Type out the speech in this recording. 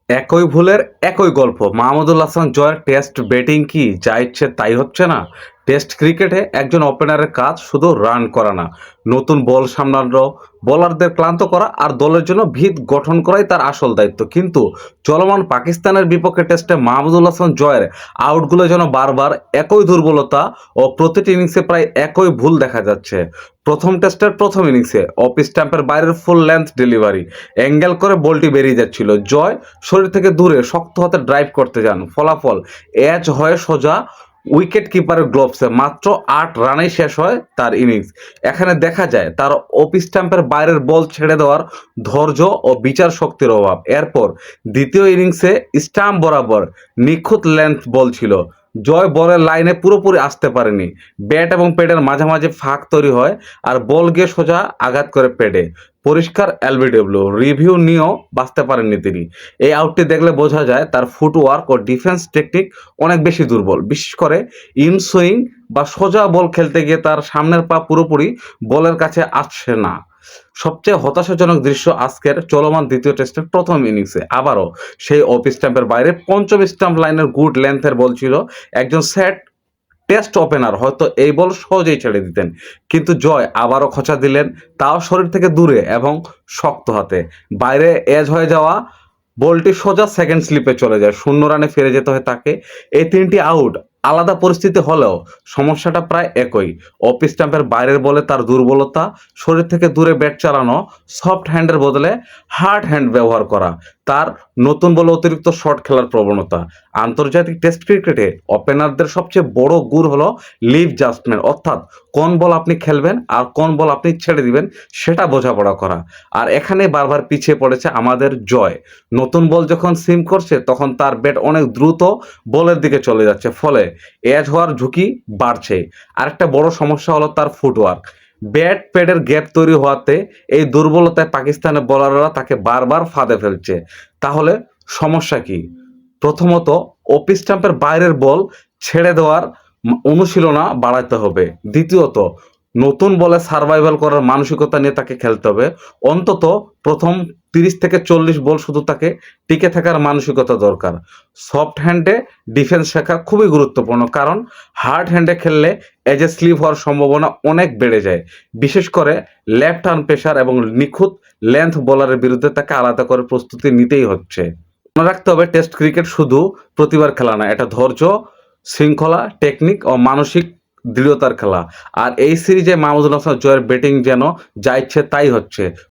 একই ভুলের একই গল্প। মাহমুদুল হাসান জয়ের টেস্ট ব্যাটিং কি যা ইচ্ছে তাই হচ্ছে না? টেস্ট ক্রিকেটে একজন ওপেনারের কাজ শুধু রান করা না, নতুন বল সামলানো, বোলারদের ক্লান্ত করা আর দলের জন্য ভিত গঠন করাই তার আসল দায়িত্ব। কিন্তু চলমান পাকিস্তানের বিপক্ষে টেস্টে মাহমুদুল হাসান জয়ের আউটগুলো যেন বারবার একই দুর্বলতা ও প্রতিটি ইনিংসে প্রায় একই ভুল দেখা যাচ্ছে। প্রথম টেস্টের প্রথম ইনিংসে অফ স্ট্যাম্পের বাইরের ফুল লেন্থ ডেলিভারি অ্যাঙ্গেল করে বলটি বেরিয়ে যাচ্ছিল। জয় শরীর থেকে দূরে শক্ত হাতে ড্রাইভ করতে যান, ফলাফল এজ হয়ে সোজা উইকেট কিপারের গ্লোভসে। মাত্র 8 রানেই শেষ হয় তার ইনিংস। এখানে দেখা যায় তার অফ স্ট্যাম্পের বাইরের বল ছেড়ে দেওয়ার ধৈর্য ও বিচার শক্তির অভাব। এরপর দ্বিতীয় ইনিংসে স্টাম্প বরাবর নিখুঁত লেন্থ বল ছিল। জয় বলের লাইনে পুরোপুরি আসতে পারেনি, ব্যাট এবং প্যাডের মাঝামাঝি ফাঁক তৈরি হয় আর বল গিয়ে সোজা আঘাত করে প্যাডে। পরিষ্কার এলবিডব্লিউ, রিভিউ নিয়েও বাঁচতে পারেননি তিনি। এই আউটটি দেখলে বোঝা যায় তার ফুটওয়ার্ক ও ডিফেন্স টেকনিক অনেক বেশি দুর্বল। বিশেষ করে ইন সুইং বা সোজা বল খেলতে গিয়ে তার সামনের পা পুরোপুরি বলের কাছে আসছে না। সবচেয়ে হতাশাজনক দৃশ্য আজকের চলমান দ্বিতীয় টেস্টের প্রথম ইনিংসে আবারও সেই অফ স্টাম্পের বাইরে পঞ্চম স্টাম্প লাইনের গুড লেন্থের বল ছিল। একজন সেট টেস্ট ওপেনার হয়তো এই বল সহজেই ছেড়ে দিতেন, কিন্তু জয় আবারও খোঁচা দিলেন, তাও শরীর থেকে দূরে এবং শক্ত হাতে। বাইরে এজ হয়ে যাওয়া বলটি সোজা সেকেন্ড স্লিপে চলে যায়, 0 রানে ফিরে যেতে হয় তাকে। এই তিনটি আউট আলাদা পরিস্থিতি হলেও সমস্যাটা প্রায় একই। অফ স্টাম্পের বাইরের বলে তার দুর্বলতা, শরীর থেকে দূরে ব্যাট চালানো, সফট হ্যান্ডের বদলে হার্ড হ্যান্ড ব্যবহার করা, তার নতুন বলে অতিরিক্ত শট খেলার প্রবণতা। আন্তর্জাতিক টেস্ট ক্রিকেটে ওপেনারদের সবচেয়ে বড় গুণ হলো লিভ জাজমেন্ট, অর্থাৎ কোন বল আপনি খেলবেন আর কোন বল আপনি ছেড়ে দিবেন সেটা বোঝাপড়া করা। আর এখানে বারবার পিছিয়ে পড়েছে আমাদের জয়। নতুন বল যখন সিম করছে তখন তার ব্যাট অনেক দ্রুত বলের দিকে চলে যাচ্ছে, ফলে এজ হওয়ার ঝুঁকি বাড়ছে। আরেকটা বড় সমস্যা হলো তার ফুটওয়ার্ক। ব্যাট প্যাডের গ্যাপ তৈরি হওয়াতে এই দুর্বলতায় পাকিস্তানের বোলাররা তাকে বারবার ফাঁদে ফেলছে। তাহলে সমস্যা কি? প্রথমত, অফ স্টাম্পের বাইরের বল ছেড়ে দেওয়ার অনুশীলনা বাড়াতে হবে। দ্বিতীয়ত, নতুন বলে সার্ভাইভাল করার মানসিকতা নিয়ে তাকে খেলতে হবে। অন্তত প্রথম 30 থেকে 40 বল শুধু তাকে টিকে থাকার মানসিকতা দরকার। সফট হ্যান্ডে ডিফেন্স শেখা খুবই গুরুত্বপূর্ণ, কারণ হার্ড হ্যান্ডে খেললে এজে স্লিপ হওয়ার সম্ভাবনা অনেক বেড়ে যায়। বিশেষ করে লেফট আর্ম পেসার এবং নিখুঁত লেন্থ বোলারের বিরুদ্ধে তাকে আলাদা করে প্রস্তুতি নিতেই হচ্ছে। মনে রাখতে হবে টেস্ট ক্রিকেট শুধু প্রতিভার খেলা না, এটা ধৈর্য, শৃঙ্খলা, টেকনিক ও মানসিক দৃঢ়তার খেলা। আর এই সিরিজে মাহমুদুল হাসান জয়ের ব্যাটিং যেন যা ইচ্ছে তাই হচ্ছে।